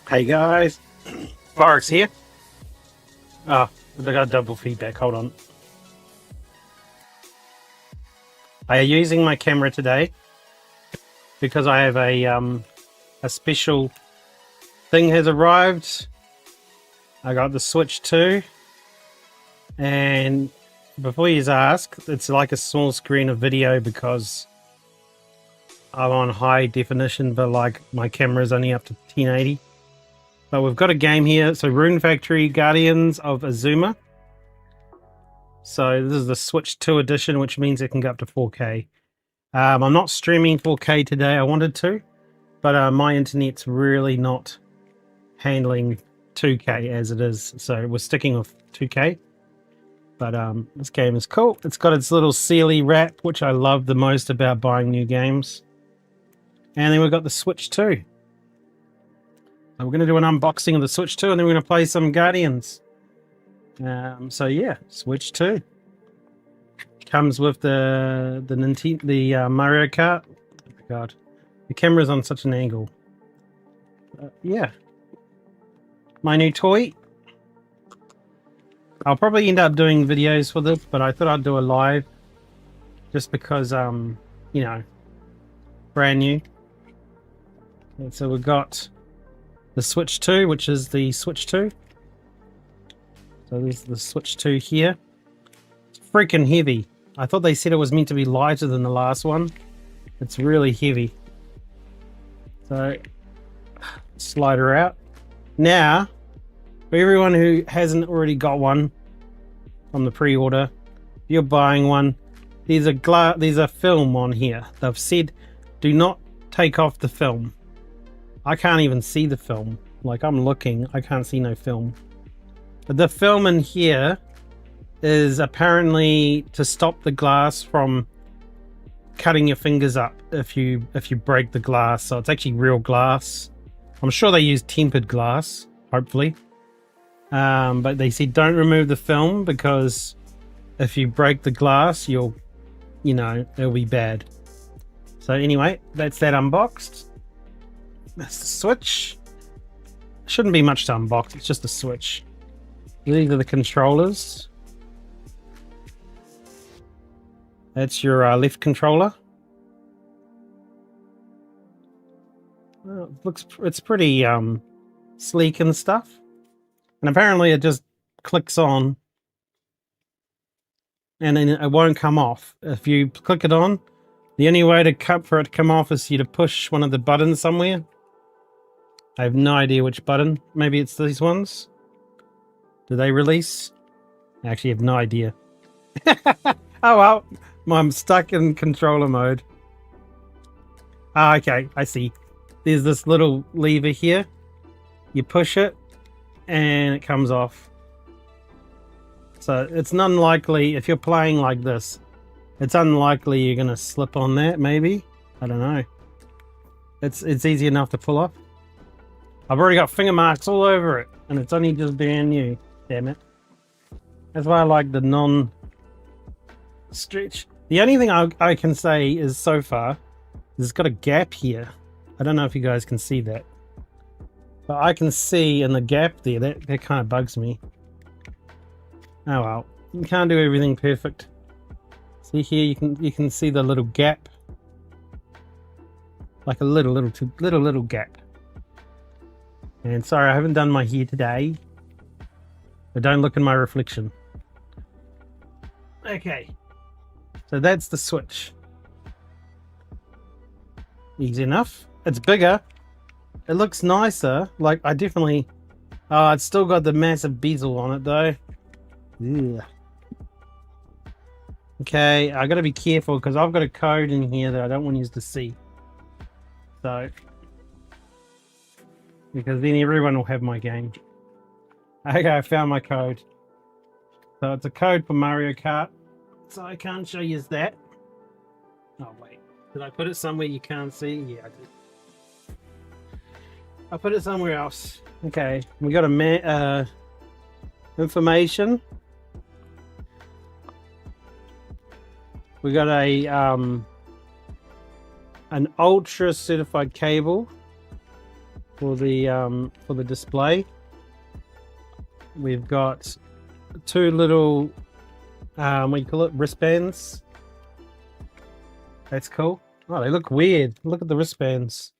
Hey guys, Boris here. Oh, I got double feedback. Hold on. I am using my camera today because I have a special thing has arrived. I got the Switch 2, and before you ask, it's like a small screen of video because I'm on high definition, but like my camera is only up to 1080. But we've got a game here. So Rune Factory Guardians of Azuma. So this is the Switch 2 edition, which means it can go up to 4K. I'm not streaming 4K today. I wanted to, but my internet's really not handling 2K as it is. So we're sticking with 2K. But this game is cool. It's got its little sealy wrap, which I love the most about buying new games. And then we've got the Switch 2. So we're going to do an unboxing of the Switch 2, and then we're going to play some Guardians. So yeah, Switch 2 comes with the Nintendo, the Mario Kart. Oh my God, the camera's on such an angle. Yeah, my new toy. I'll probably end up doing videos for this, but I thought I'd do a live, just because you know, brand new. And so we've got the Switch 2, which is the Switch 2. So there's the Switch 2 here. It's freaking heavy. I thought they said it was meant to be lighter than the last one. It's really heavy. So, slide her out. Now, for everyone who hasn't already got one from the pre-order, if you're buying one, there's a film on here. They've said, do not take off the film. I can't even see the film. Like, I'm looking, I can't see no film. But the film in here is apparently to stop the glass from cutting your fingers up if you break the glass. So it's actually real glass. I'm sure they use tempered glass, hopefully. But they said don't remove the film because if you break the glass, it'll be bad. So anyway, that's that unboxed. That's the Switch. Shouldn't be much to unbox. It's just a Switch. These are the controllers. That's your left controller. Well, it's pretty sleek and stuff. And apparently it just clicks on and then it won't come off. If you click it on, the only way for it to come off is you to push one of the buttons somewhere. I have no idea which button. Maybe it's these ones. Do they release? I actually have no idea. Oh well, I'm stuck in controller mode. Ah, okay, I see. There's this little lever here. You push it, and it comes off. So it's unlikely, if you're playing like this, it's unlikely you're going to slip on that, maybe? I don't know. It's easy enough to pull off. I've already got finger marks all over it, and it's only just brand new. Damn it. That's why I like the non-stretch. The only thing I can say is so far is it's got a gap here. I don't know if you guys can see that. But I can see in the gap there, that kind of bugs me. Oh well, you can't do everything perfect. See here, you can see the little gap. Like a little gap. And sorry, I haven't done my hair today. But don't look in my reflection. Okay. So that's the Switch. Easy enough. It's bigger. It looks nicer. Like, I definitely... Oh, it's still got the massive bezel on it, though. Yeah. Okay, I gotta be careful, because I've got a code in here that I don't want you to see. So... because then everyone will have my game. Okay, I found my code. So it's a code for Mario Kart. So I can't show you that. Oh wait, did I put it somewhere you can't see? Yeah, I did. I put it somewhere else. Okay, we got a information. We got a an ultra certified cable. for the display. We've got two little what do you call it, wristbands. That's cool. Oh, they look weird. Look at the wristbands.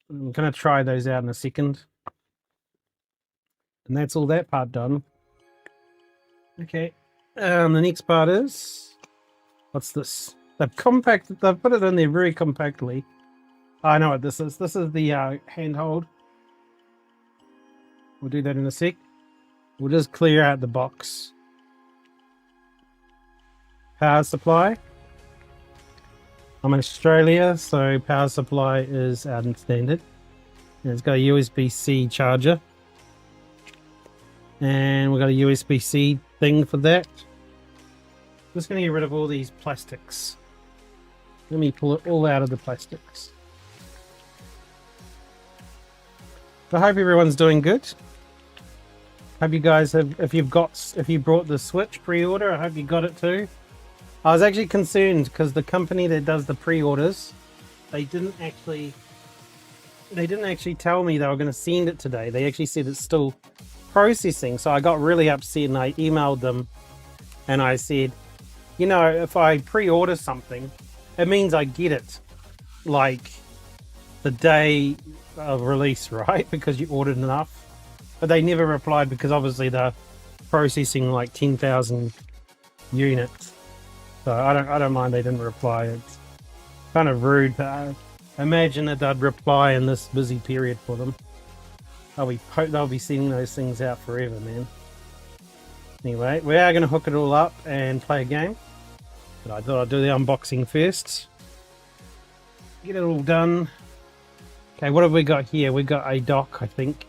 I'm gonna try those out in a second. And that's all that part done. Okay. The next part is, what's this? They've put it in there very compactly. I know what this is. This is the handhold. We'll do that in a sec. We'll just clear out the box. Power supply. I'm in Australia, so power supply is out in standard. And it's got a USB-C charger. And we've got a USB-C thing for that. Just going to get rid of all these plastics. Let me pull it all out of the plastics. I hope everyone's doing good. Hope you guys have, if you brought the Switch pre-order, I hope you got it too. I was actually concerned because the company that does the pre-orders, they didn't actually tell me they were going to send it today. They actually said it's still processing. So I got really upset and I emailed them and I said, you know, if I pre-order something, it means I get it like the day of release, right? Because you ordered enough. But they never replied because obviously they're processing like 10,000 units. So I don't mind they didn't reply. It's kind of rude, but imagine that they'd reply in this busy period for them. They'll be sending those things out forever, man. Anyway, we are going to hook it all up and play a game. But I thought I'd do the unboxing first. Get it all done. Okay, what have we got here? We got a dock, I think.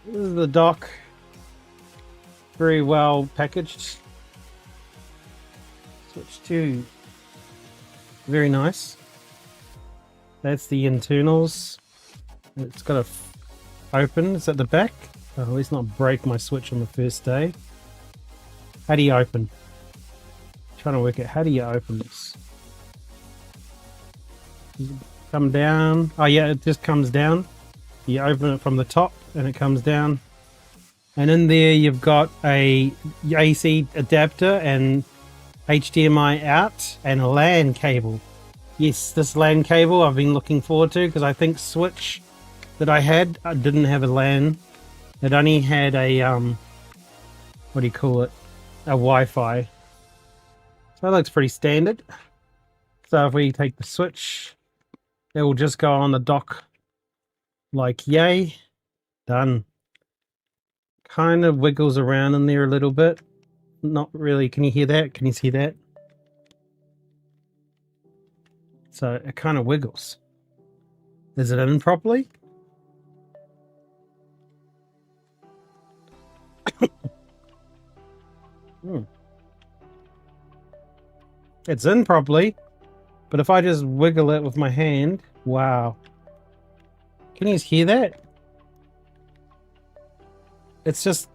This is the dock. Very well packaged. Switch 2. Very nice. That's the internals. It's got a open. It's at the back. Oh, at least not break my Switch on the first day. How do you open? I'm trying to work out how do you open this. Come down. Oh yeah, it just comes down. You open it from the top and it comes down. And in there you've got a AC adapter and HDMI out and a LAN cable. Yes, this LAN cable I've been looking forward to because I think Switch that I didn't have a LAN. It only had a what do you call it? A Wi-Fi. So that looks pretty standard. So if we take the Switch, it will just go on the dock like yay. Done. Kind of wiggles around in there a little bit. Not really. Can you hear that? Can you see that? So it kind of wiggles. Is it in properly? It's in properly, but if I just wiggle it with my hand, wow. Can you hear that? It's just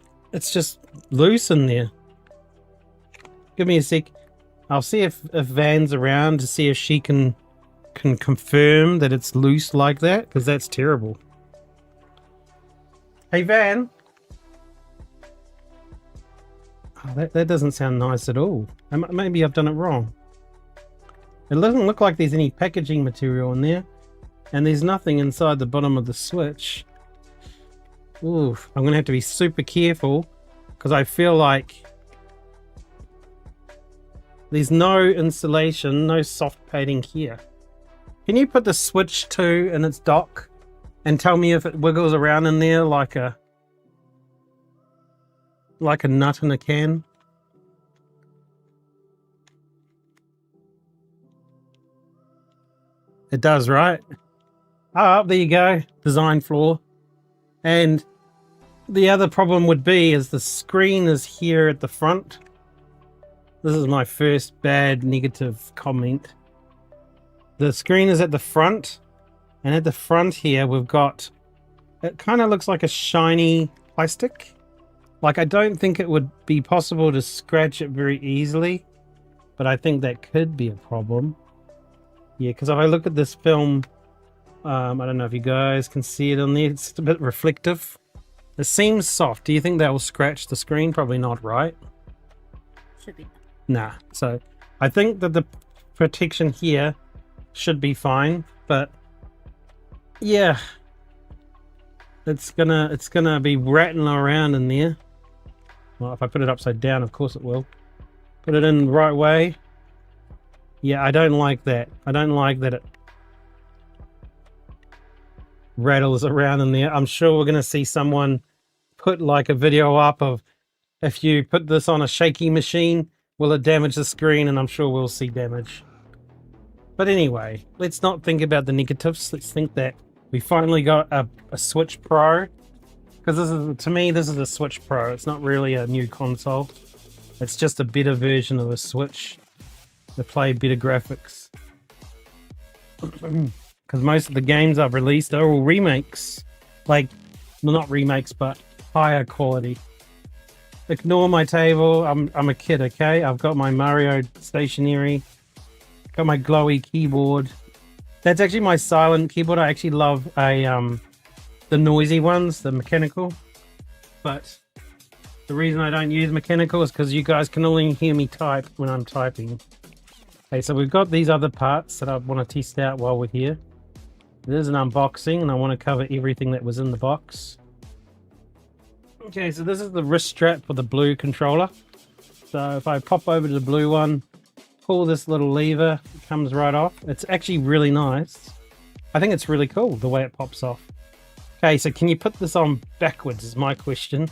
loose in there. Give me a sec. I'll see if Van's around to see if she can confirm that it's loose like that, because that's terrible. Hey Van. Oh, that doesn't sound nice at all. Maybe I've done it wrong. It doesn't look like there's any packaging material in there. And there's nothing inside the bottom of the Switch. Oof, I'm going to have to be super careful because I feel like there's no insulation, no soft padding here. Can you put the Switch 2 in its dock and tell me if it wiggles around in there like a nut in a can? It does, right? Oh, there you go. Design flaw. And the other problem would be is the screen is here at the front. This is my first bad negative comment. The screen is at the front, and at the front here we've got, it kind of looks like a shiny plastic. Like I don't think it would be possible to scratch it very easily, but I think that could be a problem. Yeah, because if I look at this film I don't know if you guys can see it on there. It's a bit reflective. It seems soft. Do you think that will scratch the screen? Probably not, right? Should be. Nah. So I think that the protection here should be fine, but yeah, it's gonna be rattling around in there. Well, if I put it upside down, of course it will. Put it in the right way. Yeah, I don't like that. I don't like that it rattles around in there. I'm sure we're gonna see someone put like a video up of if you put this on a shaky machine, will it damage the screen? And I'm sure we'll see damage. But anyway, let's not think about the negatives. Let's think that we finally got a Switch Pro. Because this is, to me, this is a Switch Pro. It's not really a new console. It's just a better version of a Switch to play better graphics. Because most of the games I've released are all remakes. Like, well, not remakes, but higher quality. Ignore my table. I'm a kid, okay? I've got my Mario stationery. Got my glowy keyboard. That's actually my silent keyboard. I actually love the noisy ones, the mechanical. But the reason I don't use mechanical is because you guys can only hear me type when I'm typing. Okay, so we've got these other parts that I want to test out while we're here. There's an unboxing, and I want to cover everything that was in the box. Okay, so this is the wrist strap for the blue controller. So if I pop over to the blue one, pull this little lever, it comes right off. It's actually really nice. I think it's really cool the way it pops off. Okay, so can you put this on backwards is my question.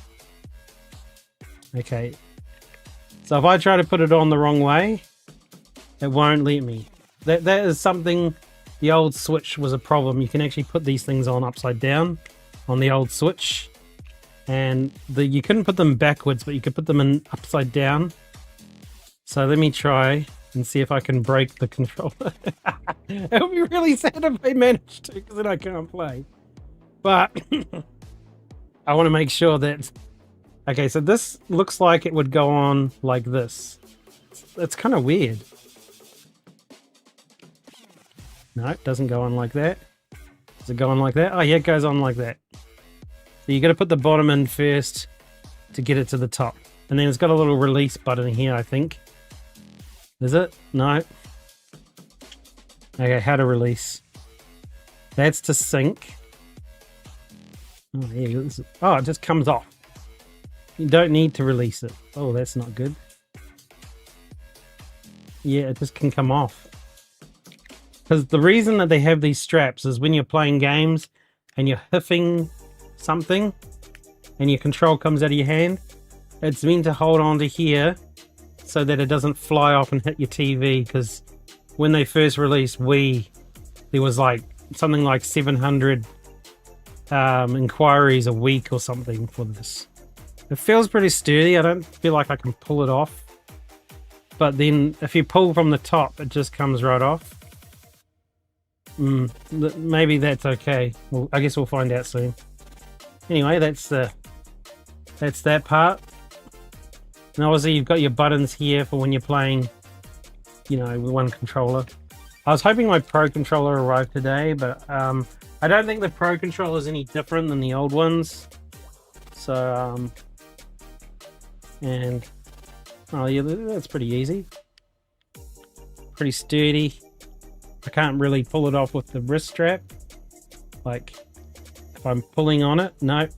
Okay, so if I try to put it on the wrong way, it won't let me. That is something, the old Switch was a problem. You can actually put these things on upside down on the old Switch. And you couldn't put them backwards, but you could put them in upside down. So let me try and see if I can break the controller. It would be really sad if I managed to, because then I can't play. But I want to make sure that... Okay, so this looks like it would go on like this. It's kind of weird. No, it doesn't go on like that. Does it go on like that? Oh yeah, it goes on like that. So you got to put the bottom in first to get it to the top. And then it's got a little release button here, I think. Is it? No. Okay, how to release. That's to sync. Oh, yeah, oh, it just comes off. You don't need to release it. Oh, that's not good. Yeah, it just can come off. Because the reason that they have these straps is when you're playing games and you're hiffing something and your control comes out of your hand, it's meant to hold on to here so that it doesn't fly off and hit your TV. Because when they first released Wii, there was like something like 700 inquiries a week or something for this. It feels pretty sturdy. I don't feel like I can pull it off, but then if you pull from the top, it just comes right off. Maybe that's okay. Well, I guess we'll find out soon. Anyway, that's that part. And obviously you've got your buttons here for when you're playing, you know, with one controller. I was hoping my Pro controller arrived today, but I don't think the Pro controller is any different than the old ones. So, and, oh yeah, that's pretty easy. Pretty sturdy. I can't really pull it off with the wrist strap. Like, if I'm pulling on it, no. It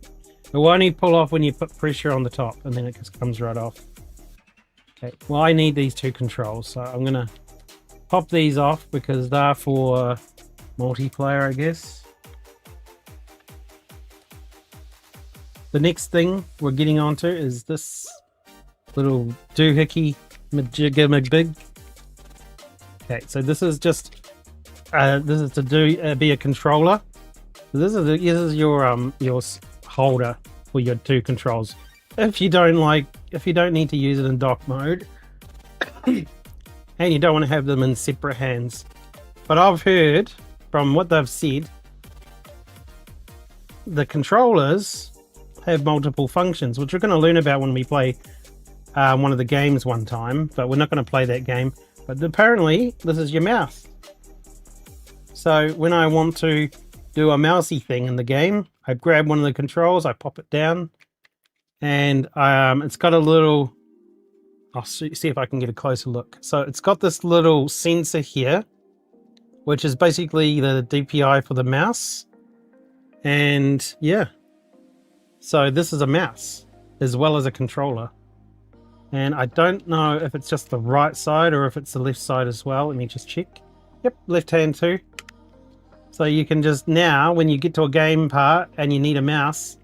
will only pull off when you put pressure on the top, and then it just comes right off. Okay, well, I need these two controls, so I'm gonna pop these off because they're for multiplayer, I guess. The next thing we're getting onto is this little doohickey majigga magbig. Okay, so this is just this is to be a controller. So this is your holder for your two controls. If you don't need to use it in dock mode, and you don't want to have them in separate hands. But I've heard from what they've said, the controllers have multiple functions, which we're going to learn about when we play one of the games one time, but we're not going to play that game. But apparently this is your mouse. So when I want to do a mousy thing in the game. I grab one of the controls, I pop it down, and it's got a little... I'll see if I can get a closer look. So it's got this little sensor here, which is basically the DPI for the mouse. And yeah, so this is a mouse as well as a controller. And I don't know if it's just the right side or if it's the left side as well. Let me just check. Yep, left hand too. So you can just now, when you get to a game part and you need a mouse,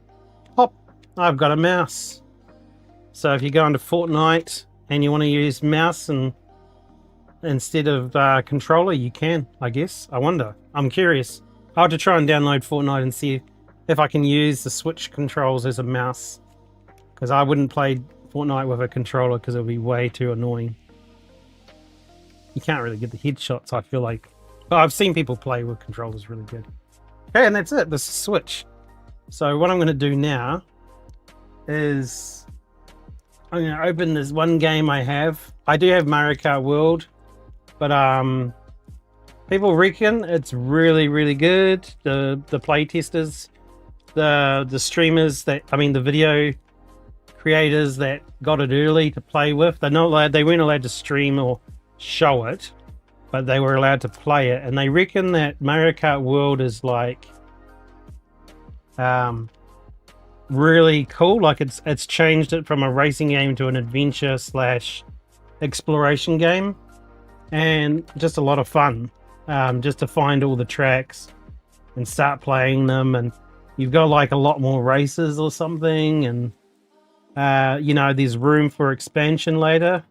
pop, I've got a mouse. So if you go into Fortnite and you want to use mouse and instead of controller, you can, I guess. I wonder. I'm curious. I'll have to try and download Fortnite and see if I can use the Switch controls as a mouse. Because I wouldn't play Fortnite with a controller because it would be way too annoying. You can't really get the headshots, I feel like. But I've seen people play with controllers really good. Okay, and that's it. This is Switch. So what I'm going to do now is I'm going to open this one game I have. I do have Mario Kart World, but people reckon it's really, really good. The play testers, the streamers that, I mean, the video creators that got it early to play with, they weren't allowed to stream or show it, but they were allowed to play it, and they reckon that Mario Kart World is like really cool. Like it's changed it from a racing game to an adventure / exploration game, and just a lot of fun. Just to find all the tracks and start playing them, and you've got like a lot more races or something, and you know, there's room for expansion later.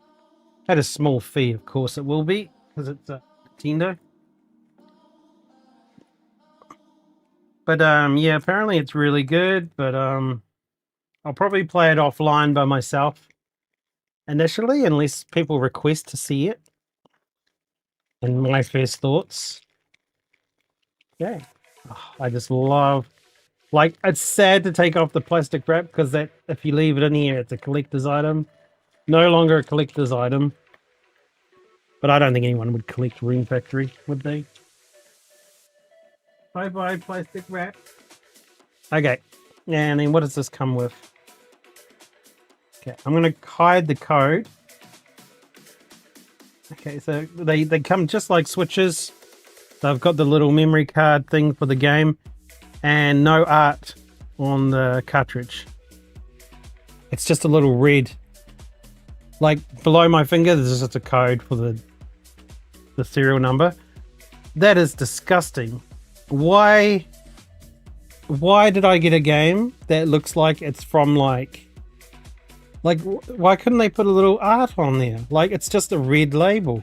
At a small fee, of course it will be, because it's a Nintendo. But yeah, apparently it's really good, but I'll probably play it offline by myself initially, unless people request to see it. And my first thoughts. Yeah. Oh, I just love, like, it's sad to take off the plastic wrap, because that, if you leave it in here, it's a collector's item. No longer a collector's item. But I don't think anyone would collect Room Factory, would they? Bye-bye, plastic wrap. Okay. And then what does this come with? Okay, I'm going to hide the code. Okay, so they come just like Switches. They've got the little memory card thing for the game, and no art on the cartridge. It's just a little red, like below my finger, there's just a code for the serial number. That is disgusting. Why did I get a game that looks like it's from like why couldn't they put a little art on there? Like, it's just a red label.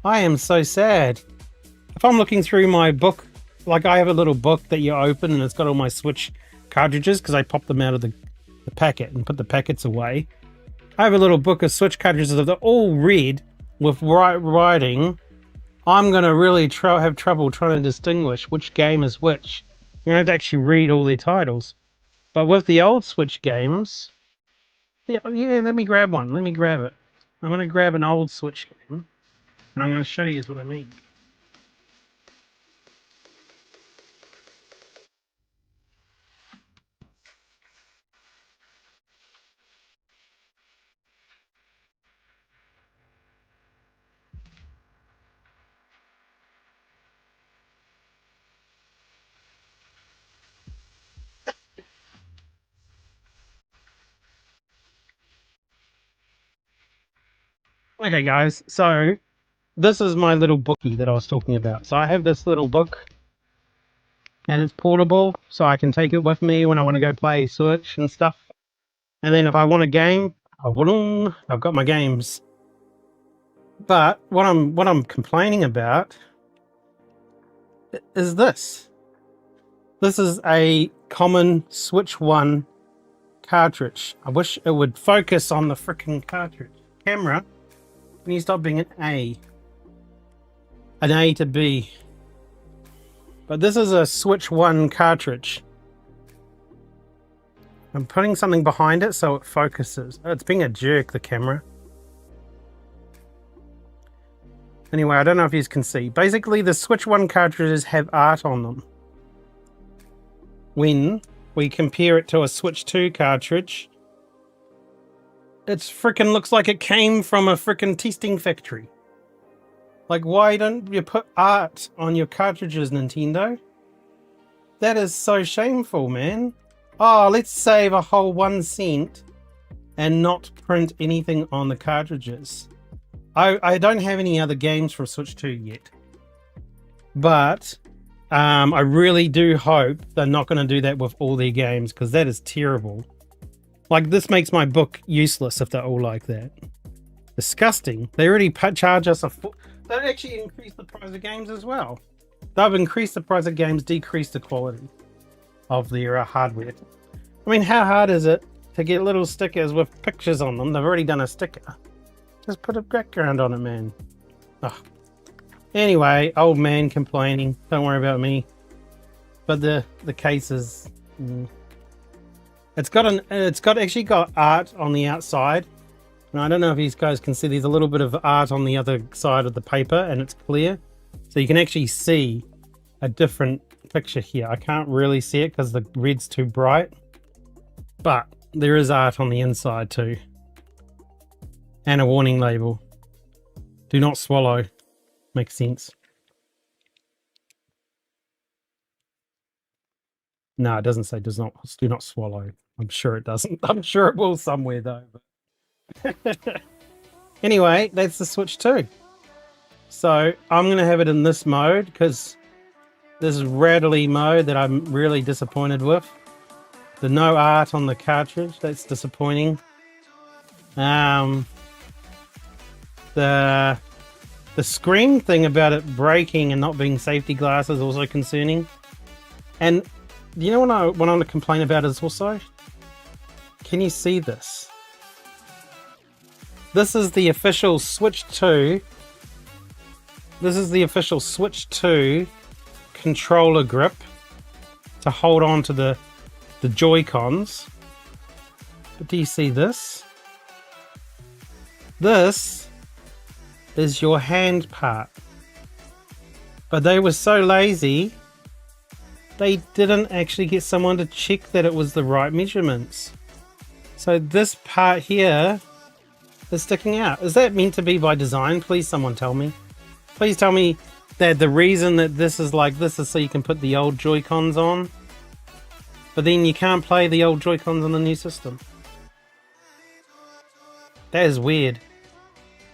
I am so sad. If I'm looking through my book, like I have a little book that you open and it's got all my Switch cartridges, because I pop them out of the packet and put the packets away. I have a little book of Switch cartridges that are all red with white writing. I'm going to really have trouble trying to distinguish which game is which. You're going to have to actually read all their titles. But with the old Switch games... Yeah, let me grab one. Let me grab it. I'm going to grab an old Switch game, and I'm going to show you what I mean. Okay, guys, so this is my little bookie that I was talking about. So I have this little book, and it's portable, so I can take it with me when I want to go play Switch and stuff. And then if I want a game, I've got my games. But what I'm complaining about is this. This is a common Switch 1 cartridge. I wish it would focus on the freaking cartridge. Camera, can you stop being an A? An A to B. But this is a Switch 1 cartridge. I'm putting something behind it so it focuses. Oh, it's being a jerk, the camera. Anyway, I don't know if you can see. Basically, the Switch 1 cartridges have art on them. when we compare it to a Switch 2 cartridge, it freaking looks like it came from a freaking testing factory. Like, why don't you put art on your cartridges, Nintendo? That is so shameful, man. Oh, let's save a whole 1 cent and not print anything on the cartridges. I don't have any other games for Switch 2 yet. But I really do hope they're not going to do that with all their games, because that is terrible. Like, this makes my book useless if they're all like that. Disgusting. They already charge us they actually increased the price of games as well. They've increased the price of games, decreased the quality of their hardware. I mean, how hard is it to get little stickers with pictures on them? They've already done a sticker. Just put a background on it, man. Ugh. Anyway, old man complaining. Don't worry about me. But the case is... It's actually got art on the outside. And I don't know if you guys can see, there's a little bit of art on the other side of the paper, and it's clear. So you can actually see a different picture here. I can't really see it because the red's too bright. But there is art on the inside too. And a warning label. Do not swallow. Makes sense. No, it doesn't say do not swallow. I'm sure it doesn't. I'm sure it will somewhere though. But anyway, that's the Switch 2. So I'm going to have it in this mode because this is Rattly mode that I'm really disappointed with. The no art on the cartridge, that's disappointing. The screen thing about it breaking and not being safety glass is also concerning. And you know what I want to complain about is also, can you see this? This is the official Switch 2. This is the official Switch 2 controller grip to hold on to the Joy-Cons. But do you see this? This is your hand part. But they were so lazy, they didn't actually get someone to check that it was the right measurements. So this part here is sticking out. Is that meant to be by design? Please someone tell me. Please tell me that the reason that this is like this is so you can put the old Joy-Cons on, but then you can't play the old Joy-Cons on the new system. That is weird.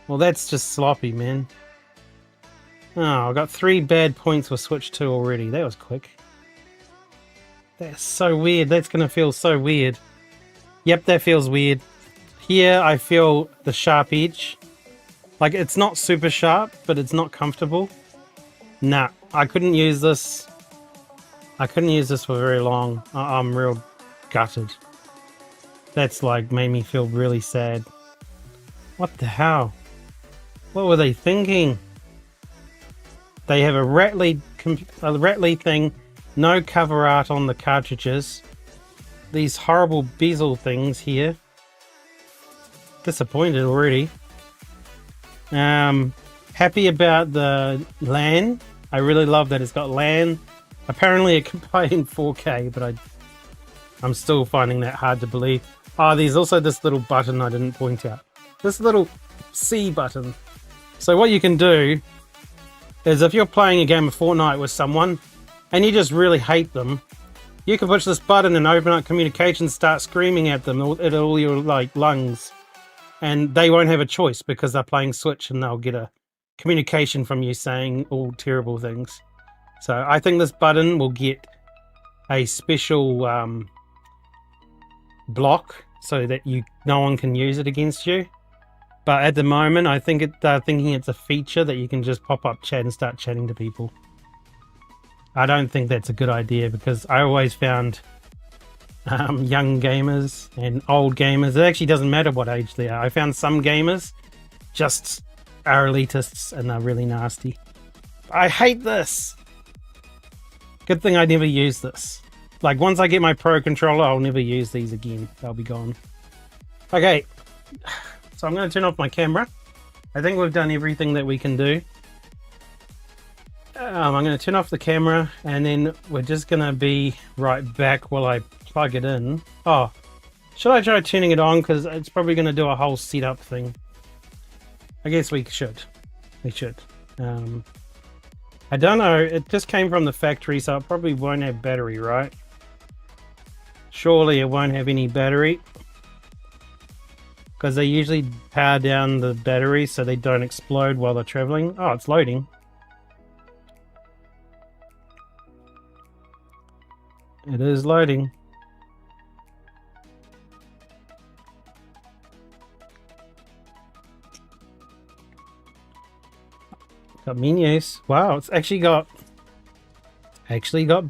Well, that's just sloppy, man. Oh, I got 3 bad points with Switch 2 already. That was quick. That's so weird. That's going to feel so weird. Yep, that feels weird. Here, I feel the sharp edge. Like, it's not super sharp, but it's not comfortable. Nah, I couldn't use this. I couldn't use this for very long. I'm real gutted. That's like made me feel really sad. What the hell? What were they thinking? They have a Rattly thing, no cover art on the cartridges. These horrible bezel things here. Disappointed already. Happy about the LAN. I really love that it's got LAN. Apparently it can play in 4K, but I'm still finding that hard to believe. Oh, there's also this little button I didn't point out. This little C button. So what you can do is if you're playing a game of Fortnite with someone and you just really hate them, you can push this button and open up communication, start screaming at them at all your like lungs, and they won't have a choice because they're playing Switch and they'll get a communication from you saying all terrible things. So I think this button will get a special block so that no one can use it against you. But at the moment, I think they're thinking it's a feature that you can just pop up chat and start chatting to people. I don't think that's a good idea because I always found young gamers and old gamers, it actually doesn't matter what age they are. I found some gamers just are elitists and they're really nasty. I hate this. Good thing I never use this. Like, once I get my Pro controller, I'll never use these again. They'll be gone. Okay. So I'm going to turn off my camera. I think we've done everything that we can do. I'm going to turn off the camera and then we're just going to be right back while I plug it in. Oh, should I try turning it on? Because it's probably going to do a whole setup thing. I guess we should. We should. I don't know. It just came from the factory, so it probably won't have battery, right? Surely it won't have any battery. Because they usually power down the battery so they don't explode while they're traveling. Oh, it's loading. It is loading. Got menus. Wow, it's actually got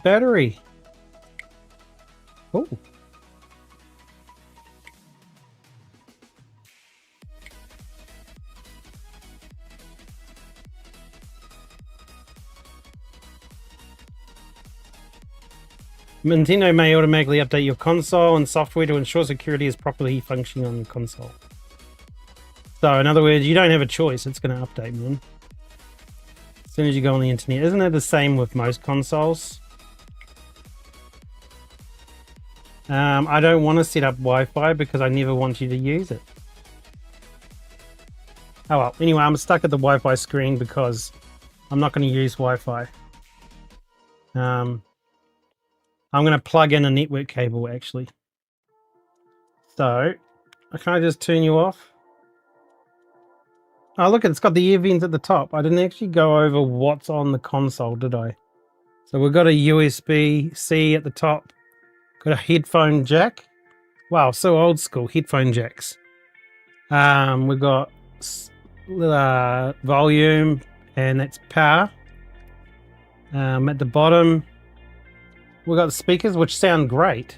battery. Oh. Nintendo may automatically update your console and software to ensure security is properly functioning on the console. So, in other words, you don't have a choice. It's going to update, man. As soon as you go on the internet. Isn't it the same with most consoles? I don't want to set up Wi-Fi because I never want you to use it. Oh well, anyway, I'm stuck at the Wi-Fi screen because I'm not going to use Wi-Fi. I'm going to plug in a network cable, actually. So, can I just turn you off? Oh, look, it's got the ear vents at the top. I didn't actually go over what's on the console, did I? So we've got a USB-C at the top. Got a headphone jack. Wow, so old school, headphone jacks. We've got volume, and that's power. At the bottom, we've got the speakers, which sound great.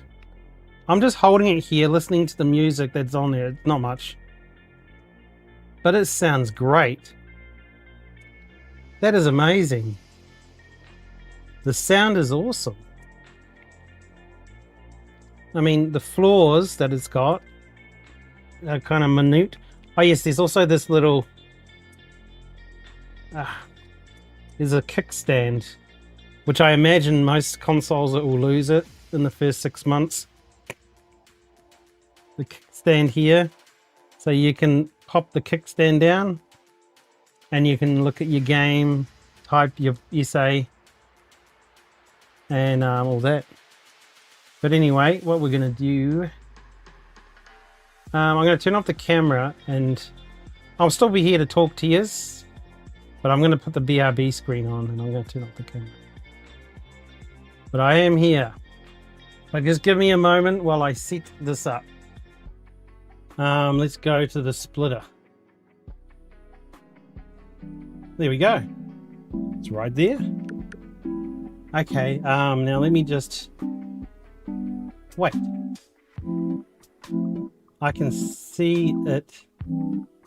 I'm just holding it here, listening to the music that's on there. It's not much. But it sounds great. That is amazing. The sound is awesome. I mean, the floors that it's got are kind of minute. Oh yes, there's also this little... there's a kickstand, which I imagine most consoles will lose it in the first 6 months. The kickstand here, so you can pop the kickstand down and you can look at your game, type your essay, and all that. But anyway, what we're going to do, I'm going to turn off the camera and I'll still be here to talk to you, but I'm going to put the BRB screen on and I'm going to turn off the camera. But I am here. But just give me a moment while I set this up. Let's go to the splitter. There we go. It's right there. Okay, now let me just... Wait. I can see it.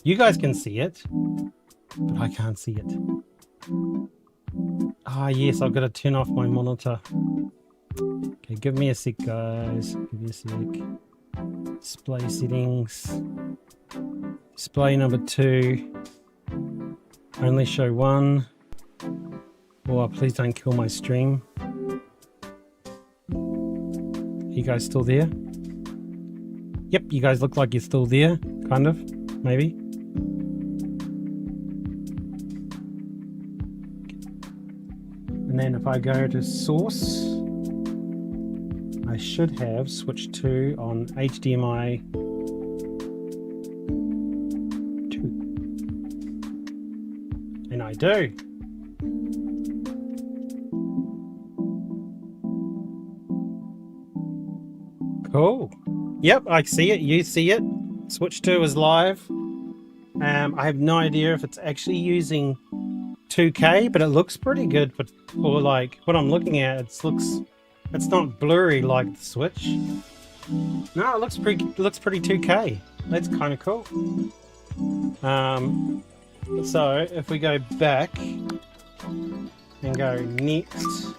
You guys can see it, but I can't see it. Ah, yes, I've got to turn off my monitor. Okay, give me a sec, guys. Give me a sec. Display settings. Display number 2. Only show 1. Oh, please don't kill my stream. Are you guys still there? Yep, you guys look like you're still there. Kind of, maybe. And then if I go to source, I should have switch to on HDMI 2. And I do. Cool. Yep, I see it. You see it. Switch 2 is live. I have no idea if it's actually using 2K, but it looks pretty good for like what I'm looking at. It's not blurry like the Switch. No, it looks pretty 2K. That's kind of cool. So if we go back and go next,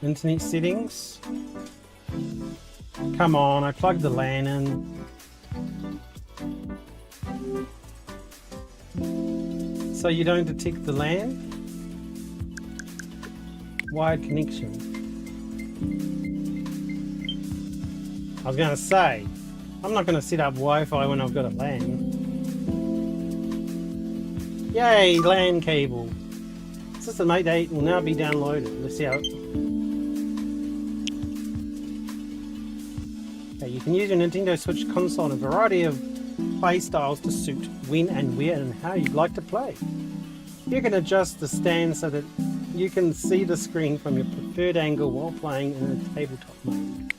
internet settings. Come on, I plugged the LAN in. So you don't detect the LAN? wired connection. I was going to say, I'm not going to set up Wi-Fi when I've got a LAN. Yay, LAN cable. System 8.8 will now be downloaded. Let's see how. Okay, you can use your Nintendo Switch console in a variety of play styles to suit when and where and how you'd like to play. You can adjust the stand so that you can see the screen from your preferred angle while playing in a tabletop mode.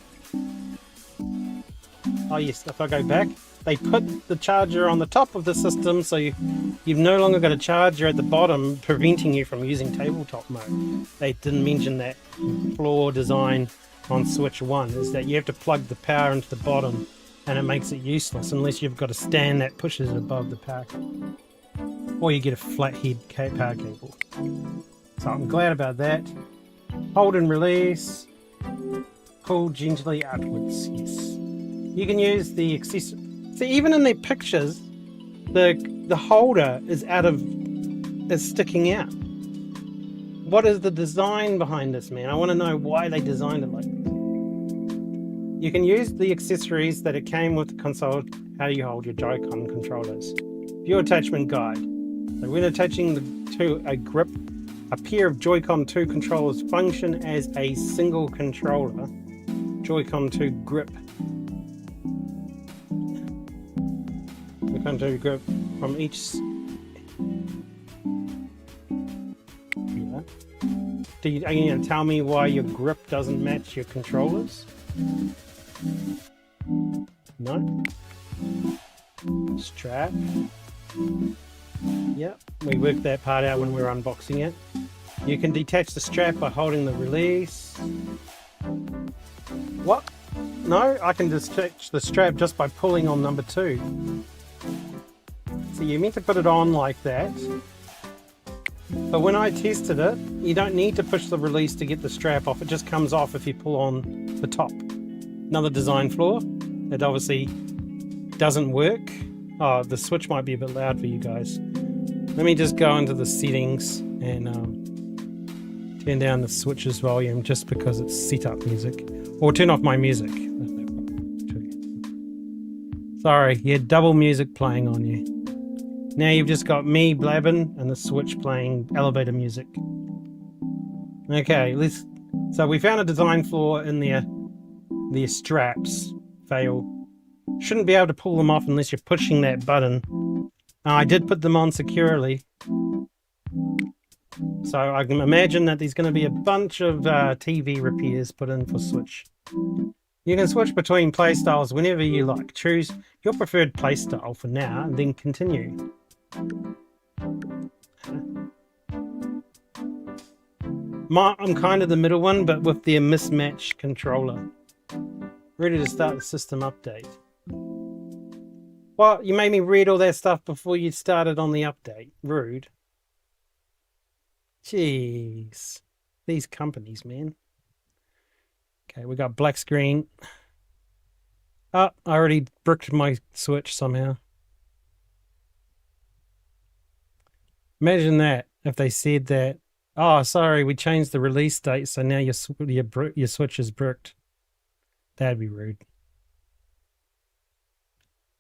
Oh yes, if I go back, they put the charger on the top of the system, so you've no longer got a charger at the bottom preventing you from using tabletop mode. They didn't mention that flaw design on Switch 1, is that you have to plug the power into the bottom and it makes it useless unless you've got a stand that pushes it above the power cable. Or you get a flathead power cable. So I'm glad about that. Hold and release. Pull gently outwards, yes. You can use the accessory. See, even in their pictures, the holder is sticking out. What is the design behind this, man? I want to know why they designed it like this. You can use the accessories that it came with the console. How do you hold your Joy-Con controllers? View attachment guide. So when attaching to a grip, a pair of Joy-Con 2 controllers function as a single controller. Joy-Con 2 grip. Joy-Con 2 grip from each. Yeah. Are you going to tell me why your grip doesn't match your controllers? No. Strap. Yep, we worked that part out when we were unboxing it. You can detach the strap by holding the release. What? No, I can detach the strap just by pulling on number 2. So you're meant to put it on like that. But when I tested it, you don't need to push the release to get the strap off. It just comes off if you pull on the top. Another design flaw. It obviously doesn't work. Oh, the Switch might be a bit loud for you guys. Let me just go into the settings and turn down the Switch's volume just because it's set up music. Or turn off my music. Sorry, you had double music playing on you. Now you've just got me blabbing and the Switch playing elevator music. Okay, so we found a design flaw in their straps. Fail. Shouldn't be able to pull them off unless you're pushing that button. I did put them on securely. So I can imagine that there's going to be a bunch of TV repairs put in for Switch. You can switch between playstyles whenever you like. Choose your preferred playstyle for now and then continue. I'm kind of the middle one, but with their mismatched controller. Ready to start the system update. Well, you made me read all that stuff before you started on the update. Rude. Jeez. These companies, man. Okay, we got black screen. Oh, I already bricked my Switch somehow. Imagine that if they said that, oh, sorry, we changed the release date, so now your Switch is bricked. That'd be rude.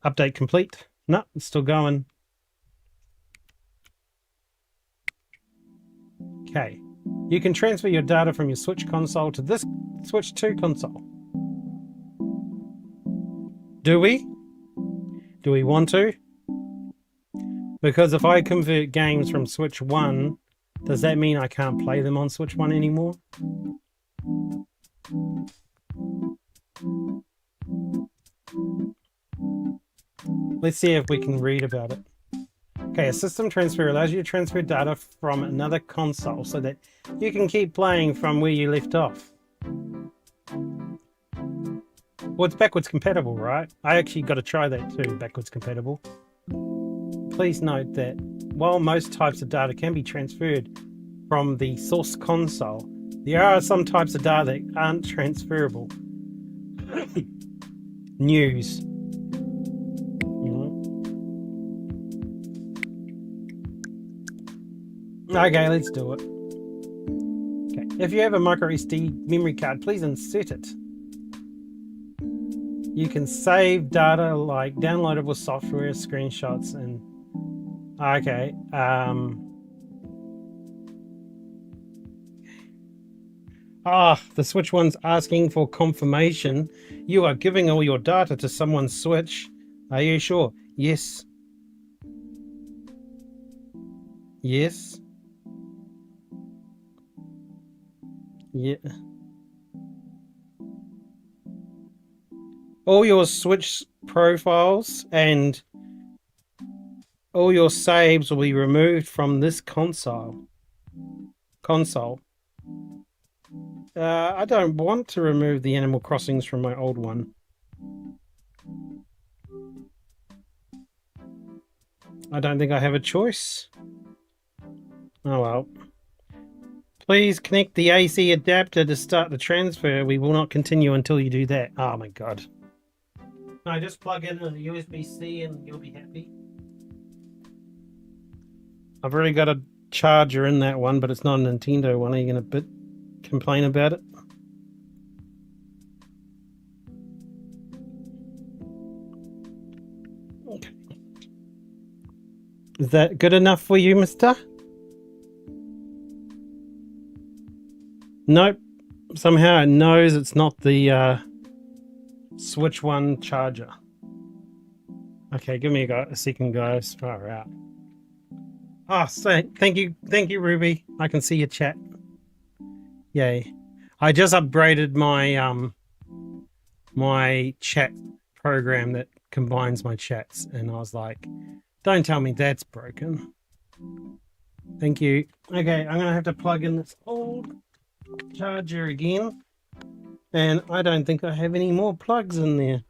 Update complete. No, it's still going. Okay. You can transfer your data from your Switch console to this Switch 2 console. Do we? Do we want to? Because if I convert games from Switch 1, does that mean I can't play them on Switch 1 anymore? Let's see if we can read about it. Okay, a system transfer allows you to transfer data from another console so that you can keep playing from where you left off. Well, it's backwards compatible, right? I actually got to try that too, backwards compatible. Please note that while most types of data can be transferred from the source console, there are some types of data that aren't transferable. News. Okay, let's do it. Okay, If you have a micro SD memory card, please insert it. You can save data like downloadable software, screenshots, and okay. The Switch one's asking for confirmation. You are giving all your data to someone's Switch. Are you sure? Yes. Yes. Yeah. All your Switch profiles and all your saves will be removed from this console. I don't want to remove the Animal Crossings from my old one. I don't think I have a choice. Oh well. Please connect the AC adapter to start the transfer. We will not continue until you do that. Oh my god. No, just plug in a USB-C and you'll be happy. I've already got a charger in that one, but it's not a Nintendo one. Are you going to complain about it? Okay. Is that good enough for you, mister? Nope. Somehow it knows it's not the Switch 1 charger. Okay, give me a second, guys. Far out. Oh, thank you, Ruby. I can see your chat. Yay! I just upgraded my my chat program that combines my chats, and I was like, "Don't tell me that's broken." Thank you. Okay, I'm gonna have to plug in this old charger again, and I don't think I have any more plugs in there.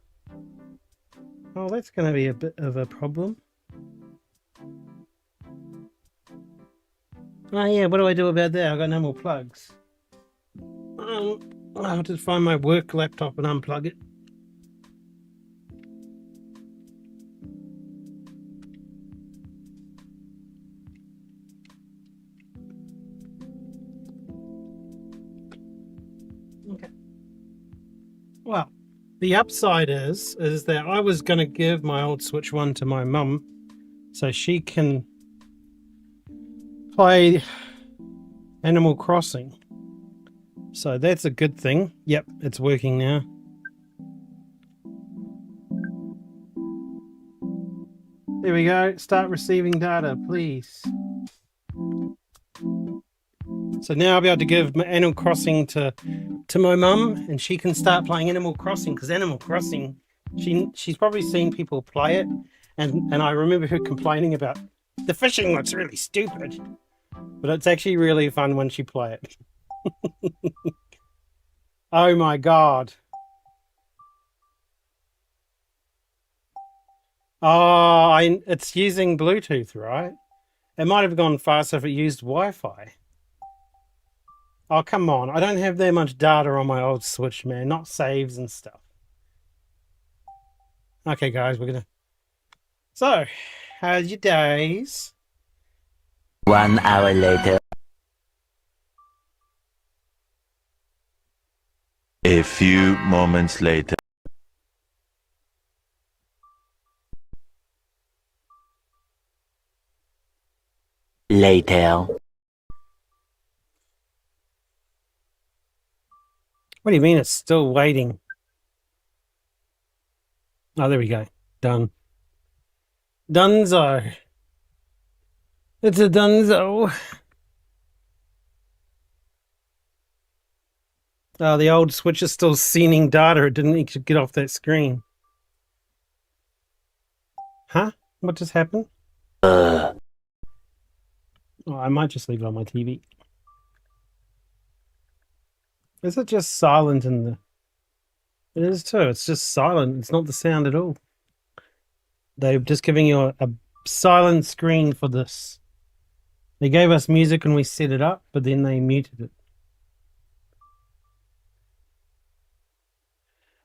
Oh, that's gonna be a bit of a problem. Oh yeah, what do I do about that? I've got no more plugs. I'll have to find my work laptop and unplug it. Okay. Well, the upside is that I was going to give my old Switch 1 to my mum so she can play Animal Crossing. So that's a good thing. Yep, it's working now. There we go. Start receiving data, please. So now I'll be able to give my Animal Crossing to my mum, and she can start playing Animal Crossing, because Animal Crossing, she's probably seen people play it, and I remember her complaining about the fishing looks really stupid, but it's actually really fun when she play it. Oh my god. Oh, it's using Bluetooth, right? It might have gone faster if it used Wi-Fi. Oh, come on. I don't have that much data on my old Switch, man. Not saves and stuff. Okay, guys, we're gonna... So, how's your days? 1 hour later. A few moments later. Later. What do you mean it's still waiting? Oh, there we go. Done. Dunzo. It's a dunzo. Oh, the old Switch is still sending data. It didn't need to get off that screen. Huh? What just happened? Oh, I might just leave it on my TV. Is it just silent in the... It is too. It's just silent. It's not the sound at all. They're just giving you a silent screen for this. They gave us music when we set it up, but then they muted it.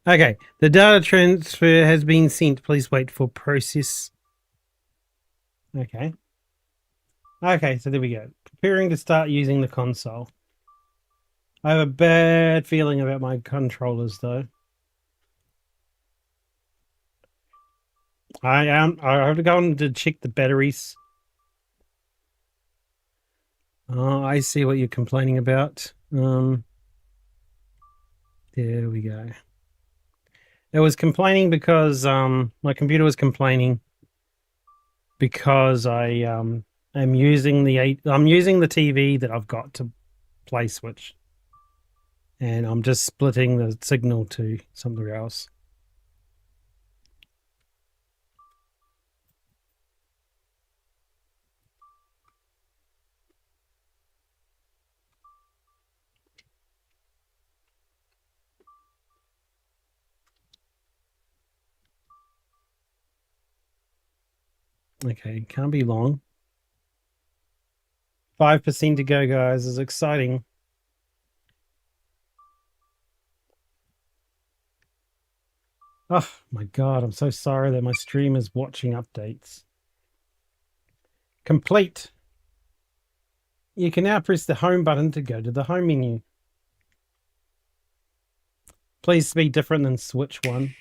Okay, the data transfer has been sent. Please wait for process. Okay. Okay, so there we go. Preparing to start using the console. I have a bad feeling about my controllers, though. I have to go on to check the batteries. Oh, I see what you're complaining about. There we go. It was complaining because my computer was complaining because I am using the TV that I've got to play Switch, and I'm just splitting the signal to something else. Okay, can't be long. 5% to go, guys. This is exciting. Oh my god, I'm so sorry that my stream is watching updates. Complete. You can now press the home button to go to the home menu. Please be different than Switch 1.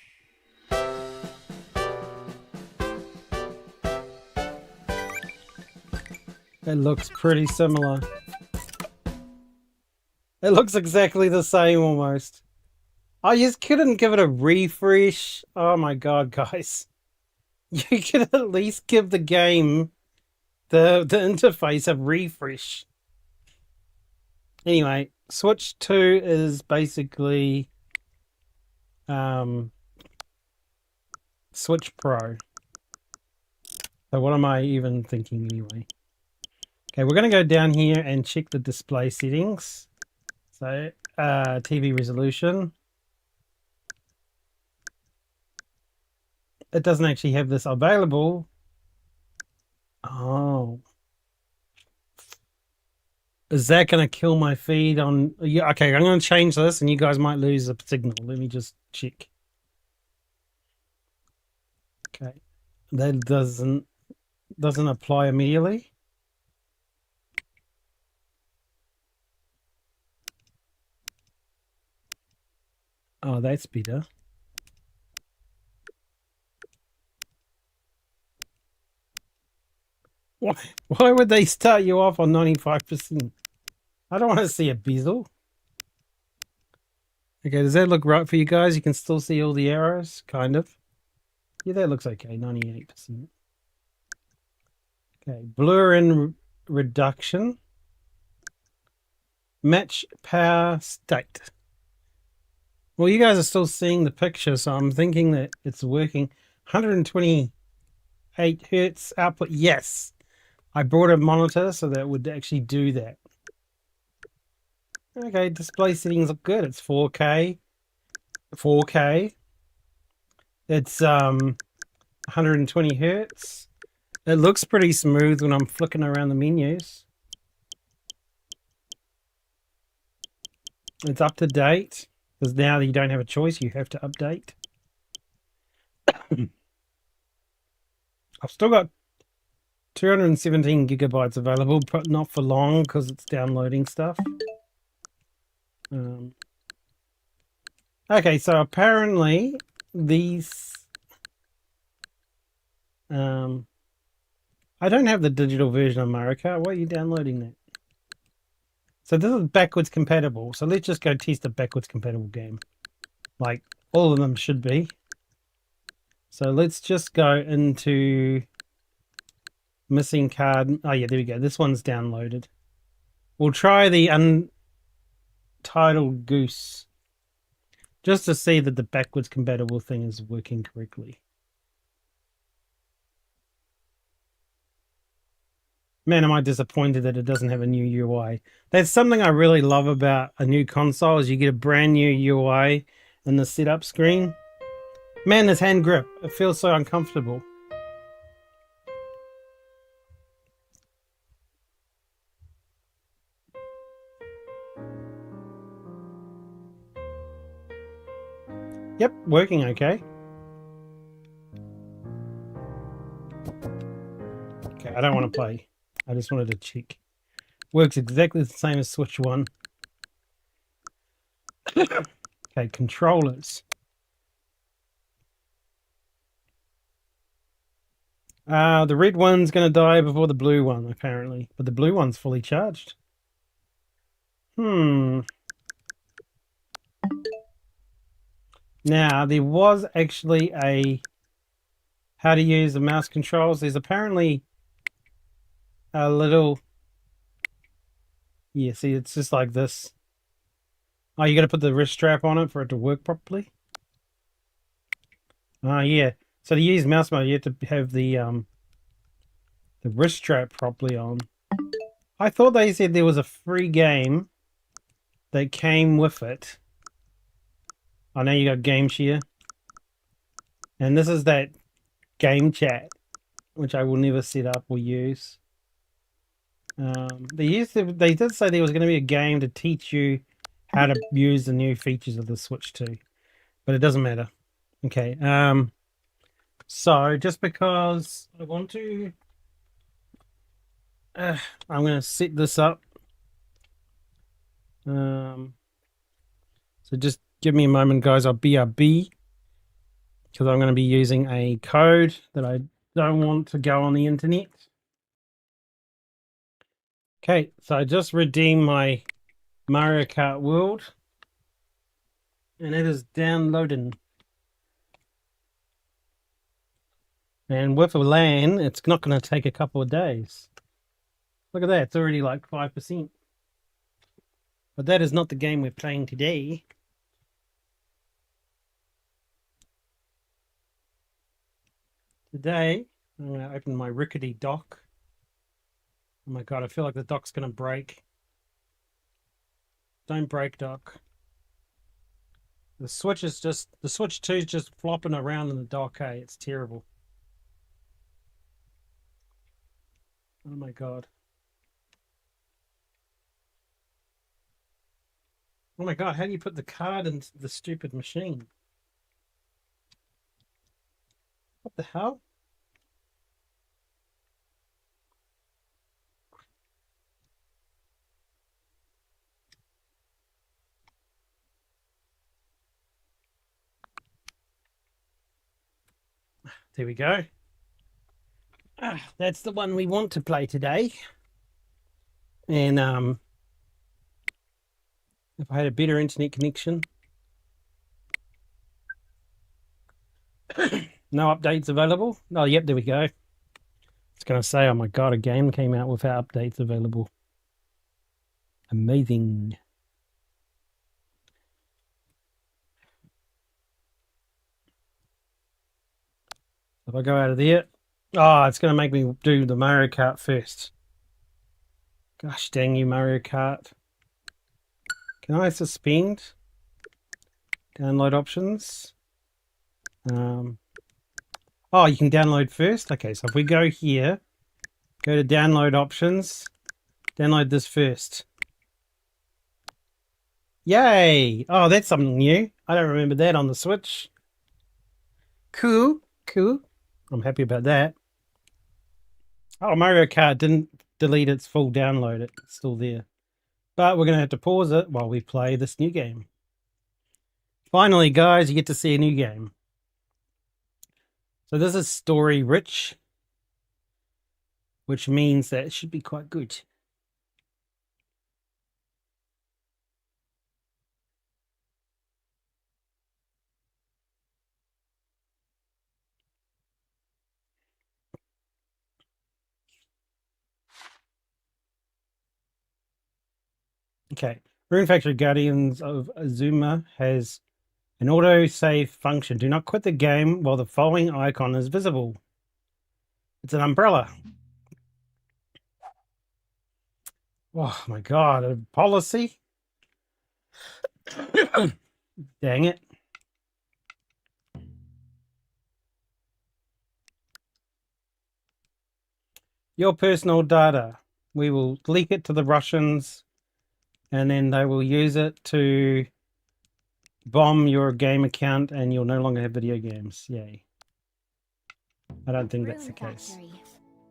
It looks pretty similar. It looks exactly the same almost. I just couldn't give it a refresh. Oh my god, guys. You can at least give the game, the interface, a refresh. Anyway, Switch 2 is basically Switch Pro. So what am I even thinking anyway? Okay, we're going to go down here and check the display settings. So TV resolution. It doesn't actually have this available. Oh. Is that going to kill my feed on... Yeah, okay, I'm going to change this and you guys might lose a signal. Let me just check. Okay. That doesn't apply immediately. Oh, that's better. Why would they start you off on 95%? I don't want to see a bezel. Okay, does that look right for you guys? You can still see all the arrows, kind of. Yeah, that looks okay, 98%. Okay, blur in reduction. Match power state. Well, you guys are still seeing the picture, so I'm thinking that it's working. 128 hertz output, yes. I brought a monitor so that it would actually do that. Okay, display settings look good. It's 4K. 4K. It's 120 hertz. It looks pretty smooth when I'm flicking around the menus. It's up to date, because now you don't have a choice, you have to update. I've still got 217 gigabytes available, but not for long because it's downloading stuff. Okay, so apparently these... I don't have the digital version of Mario Kart. Why are you downloading that? So this is backwards compatible. So let's just go test a backwards compatible game. Like, all of them should be. So let's just go into... Missing card. Oh yeah, there we go. This one's downloaded. We'll try the Untitled Goose. Just to see that the backwards compatible thing is working correctly. Man, am I disappointed that it doesn't have a new UI. That's something I really love about a new console, is you get a brand new UI in the setup screen. Man, this hand grip, it feels so uncomfortable. Yep, working okay. Okay, I don't want to play. I just wanted to check. Works exactly the same as Switch 1. Okay, controllers. The red one's going to die before the blue one, apparently. But the blue one's fully charged. Now, there was actually a how to use the mouse controls. There's apparently a little... Yeah, see, it's just like this. Oh, you got to put the wrist strap on it for it to work properly? Oh, yeah. So to use mouse mode, you have to have the wrist strap properly on. I thought they said there was a free game that came with it. I know you got Game Share. And this is that game chat, which I will never set up or use. They did say there was going to be a game to teach you how to use the new features of the Switch 2. But it doesn't matter. Okay. So just because I want to... I'm going to set this up. So just give me a moment, guys. I'll BRB because I'm going to be using a code that I don't want to go on the internet. Okay, so I just redeemed my Mario Kart World, and it is downloading. And with a LAN, it's not going to take a couple of days. Look at that, it's already like 5%. But that is not the game we're playing today. Today, I'm going to open my rickety dock. Oh my god, I feel like the dock's going to break. Don't break, dock. The Switch 2 is just flopping around in the dock, hey? It's terrible. Oh my god. Oh my god, how do you put the card into the stupid machine? What the hell? There we go. That's the one we want to play today. And if I had a better internet connection. No updates available. Oh, yep, there we go. It's going to say, oh my god, a game came out without updates available. Amazing. If I go out of there, oh, it's going to make me do the Mario Kart first. Gosh dang you, Mario Kart. Can I suspend? Download options. Oh, you can download first? Okay, so if we go here, go to download options, download this first. Yay! Oh, that's something new. I don't remember that on the Switch. Cool, cool. I'm happy about that. Oh, Mario Kart didn't delete its full download. It's still there. But we're going to have to pause it while we play this new game. Finally, guys, you get to see a new game. So this is story rich, which means that it should be quite good. Okay, Rune Factory Guardians of Azuma has an auto-save function. Do not quit the game while the following icon is visible. It's an umbrella. Oh my god, a policy? Dang it. Your personal data. We will leak it to the Russians, and then they will use it to bomb your game account, and you'll no longer have video games. Yay. I don't think that's the case. Factory.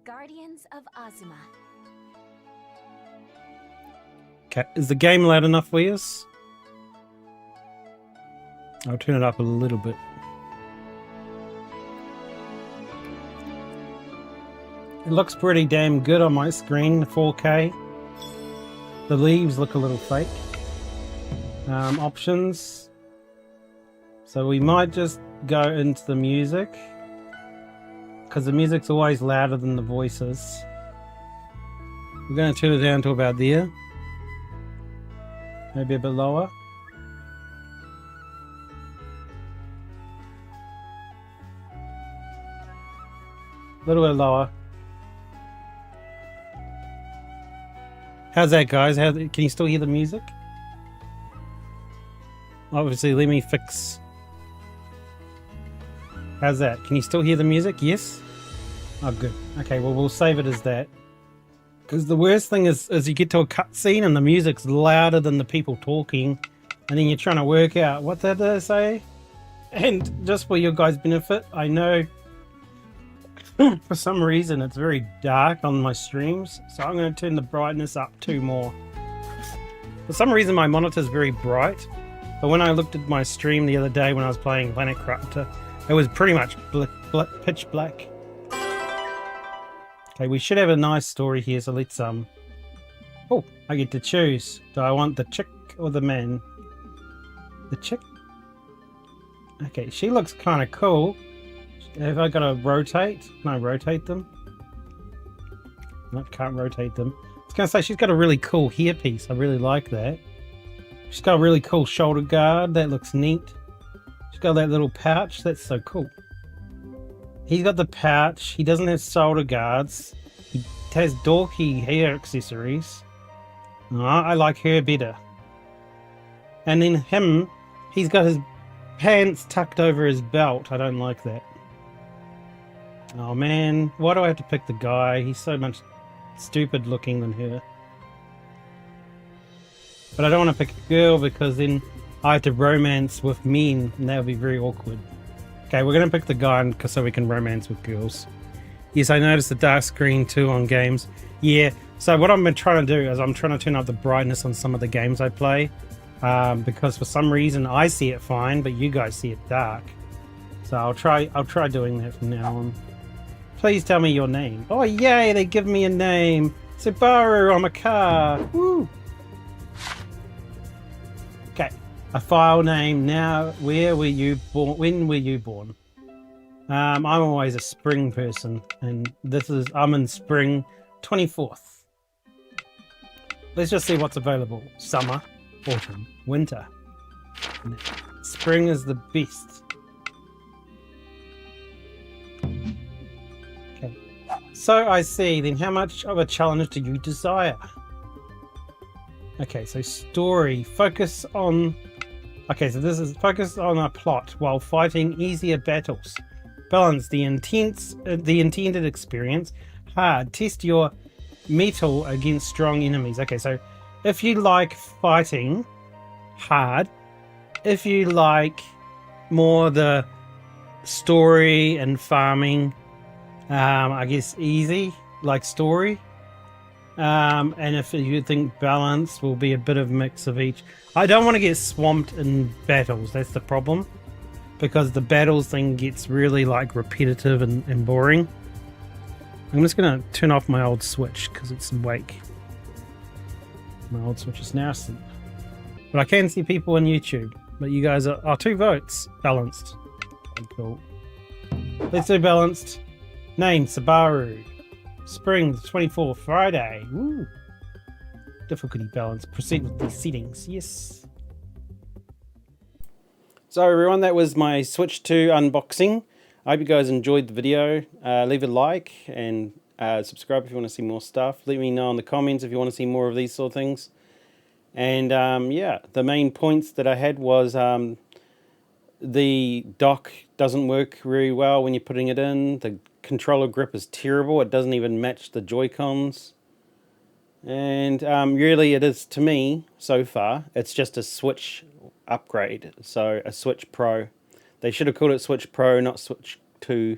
Guardians of Azuma. Okay, is the game loud enough for you? I'll turn it up a little bit. It looks pretty damn good on my screen, 4K. The leaves look a little fake. Options. So we might just go into the music, because the music's always louder than the voices. We're going to turn it down to about there. Maybe a bit lower. A little bit lower. How's that, guys? Can you still hear the music? Obviously, let me fix. How's that? Can you still hear the music? Yes? Oh, good. Okay, well, we'll save it as that. Because the worst thing is you get to a cutscene and the music's louder than the people talking, and then you're trying to work out what did they say. And just for your guys' benefit, I know for some reason it's very dark on my streams, so I'm going to turn the brightness up 2 more. For some reason my monitor is very bright, but when I looked at my stream the other day when I was playing Planet Crafter, it was pretty much pitch black. Okay, we should have a nice story here, so let's oh, I get to choose. Do I want the chick or the man? The chick? Okay, she looks kind of cool. Have I got to rotate? Can I rotate them? No, can't rotate them. I was going to say, she's got a really cool hairpiece. I really like that. She's got a really cool shoulder guard. That looks neat. She's got that little pouch. That's so cool. He's got the pouch. He doesn't have shoulder guards. He has dorky hair accessories. Oh, I like her better. And then him, he's got his pants tucked over his belt. I don't like that. Oh man, why do I have to pick the guy? He's so much stupid looking than her. But I don't want to pick a girl because then I have to romance with men and that would be very awkward. Okay, we're going to pick the guy so we can romance with girls. Yes, I noticed the dark screen too on games. Yeah, so what I've been trying to do is I'm trying to turn up the brightness on some of the games I play. Because for some reason I see it fine, but you guys see it dark. So I'll try doing that from now on. Please tell me your name. Oh yay, they give me a name. Subaru, I'm a car. Woo! Okay, a file name. Now, where were you born? When were you born? I'm always a spring person, and I'm in spring 24th. Let's just see what's available. Summer, autumn, winter. Spring is the best. Okay. So I see, then how much of a challenge do you desire? Okay, so story. Focus on... Okay, so this is focus on a plot while fighting easier battles. Balance the intended experience. Hard. Test your mettle against strong enemies. Okay, so if you like fighting, hard. If you like more the story and farming, I guess easy, like story. And if you think balance will be a bit of mix of each. I don't want to get swamped in battles, that's the problem. Because the battles thing gets really like repetitive and boring. I'm just going to turn off my old Switch because it's awake. My old Switch is now asleep. But I can see people on YouTube. But you guys are 2 votes. Balanced. Okay, cool. Let's do balanced. Name, Subaru. Spring, the 24th, Friday. Woo. Difficulty balance. Proceed with these settings. Yes. So everyone, that was my Switch 2 unboxing. I hope you guys enjoyed the video. Leave a like and subscribe if you want to see more stuff. Let me know in the comments if you want to see more of these sort of things. And yeah, the main points that I had was the dock doesn't work very well when you're putting it in. The controller grip is terrible. It doesn't even match the Joy-Cons. And really it is, to me, so far, it's just a Switch upgrade. So a Switch Pro. They should have called it Switch Pro, not Switch 2.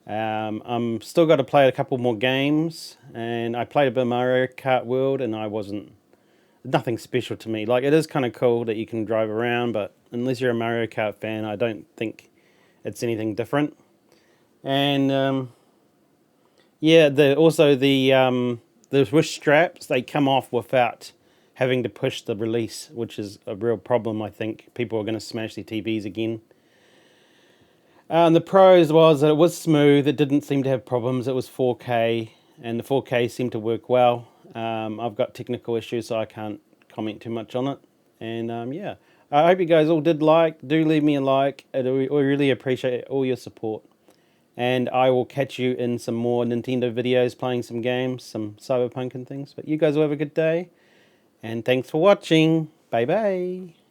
I'm still got to play a couple more games. And I played a bit of Mario Kart World and I wasn't nothing special to me. Like, it is kind of cool that you can drive around, but unless you're a Mario Kart fan, I don't think it's anything different. And yeah, the wrist straps, they come off without having to push the release, which is a real problem. I think people are going to smash their TVs again. And the pros was that it was smooth. It didn't seem to have problems. It was 4K, and the 4K seemed to work well. I've got technical issues, so I can't comment too much on it. And yeah, I hope you guys all did like. Do leave me a like. I really appreciate all your support. And I will catch you in some more Nintendo videos, playing some games, some Cyberpunk and things. But you guys will have a good day. And thanks for watching. Bye bye.